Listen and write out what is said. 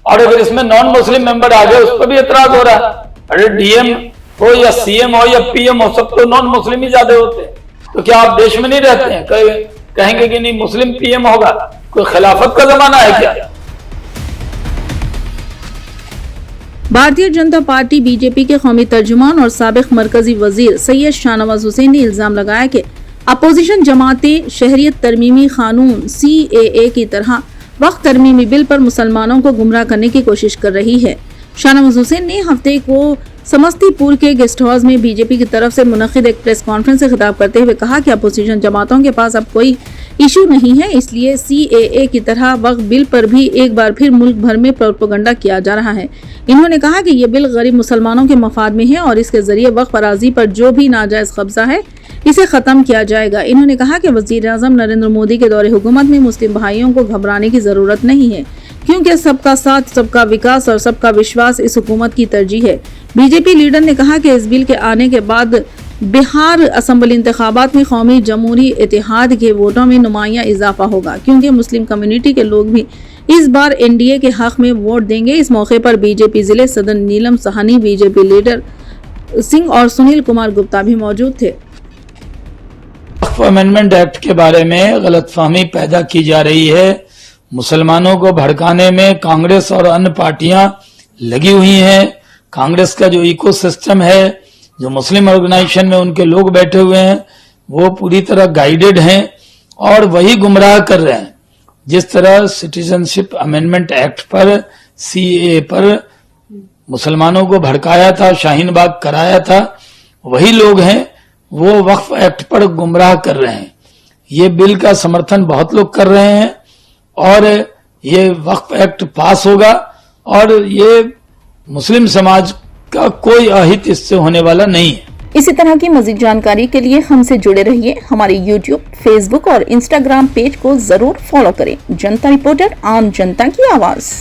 और अगर इसमें नॉन मुस्लिम मेंबर आ गए उस पर भी एतराज हो रहा है। अरे डीएम हो या सीएम हो या पीएम हो, सब तो नॉन मुस्लिम ही ज्यादा होते हैं। तो क्या आप देश में नहीं रहते हैं? कहेंगे कि नहीं मुस्लिम पीएम होगा? कोई खिलाफत का जमाना है क्या? भारतीय जनता पार्टी बीजेपी के कौमी तर्जुमान और साबिक मरकजी वजीर सैयद शाहनवाज हुसैन ने इल्जाम लगाया कि अपोजिशन जमातें शहरियत तरमीमी कानून CAA की तरह वक्त तरमीमी बिल पर मुसलमानों को गुमराह करने की कोशिश कर रही है। शाहनवाज हुसैन ने हफ्ते को समस्तीपुर के गेस्ट हाउस में बीजेपी की तरफ से मुनक्किद एक प्रेस कॉन्फ्रेंस से खिताब करते हुए कहा कि अपोजिशन जमातों के पास अब कोई इशू नहीं है, इसलिए CAA की तरह वक्फ बिल पर भी एक बार फिर मुल्क भर में प्रोपेगेंडा किया जा रहा है। इन्होंने कहा कि यह बिल गरीब मुसलमानों के मफाद में है और इसके जरिए वक्फ अराजी पर जो भी नाजायज कब्जा है इसे खत्म किया जाएगा। इन्होंने कहा कि वज़ीर-ए-आज़म नरेंद्र मोदी के दौरे हुकूमत में मुस्लिम भाइयों को घबराने की जरूरत नहीं है, क्योंकि सबका साथ, सबका विकास और सबका विश्वास इस हुकूमत की तरजीह है। बीजेपी लीडर ने कहा कि इस बिल के आने के बाद बिहार असेंबली इंतखाबात में कौमी जमहूरी इत्तेहाद के वोटों में नुमाया इजाफा होगा, क्योंकि मुस्लिम कम्युनिटी के लोग भी इस बार NDA के हक में वोट देंगे। इस मौके पर बीजेपी जिले सदर नीलम सहानी, बीजेपी लीडर सिंह और सुनील कुमार गुप्ता भी मौजूद थे। वक्फ अमेंडमेंट एक्ट के बारे में गलतफहमी पैदा की जा रही है। मुसलमानों को भड़काने में कांग्रेस और अन्य पार्टियां लगी हुई हैं। कांग्रेस का जो इकोसिस्टम है, जो मुस्लिम ऑर्गेनाइजेशन में उनके लोग बैठे हुए हैं, वो पूरी तरह गाइडेड हैं और वही गुमराह कर रहे हैं। जिस तरह सिटीजनशिप अमेंडमेंट एक्ट पर, CAA पर मुसलमानों को भड़काया था, शाहीन बाग कराया था, वही लोग हैं वो वक्फ एक्ट पर गुमराह कर रहे हैं। ये बिल का समर्थन बहुत लोग कर रहे हैं और ये वक्फ एक्ट पास होगा और ये मुस्लिम समाज का कोई अहित इससे होने वाला नहीं है। इसी तरह की मजीद जानकारी के लिए हमसे जुड़े रहिए। हमारे YouTube, Facebook और Instagram पेज को जरूर फॉलो करें। जनता रिपोर्टर, आम जनता की आवाज।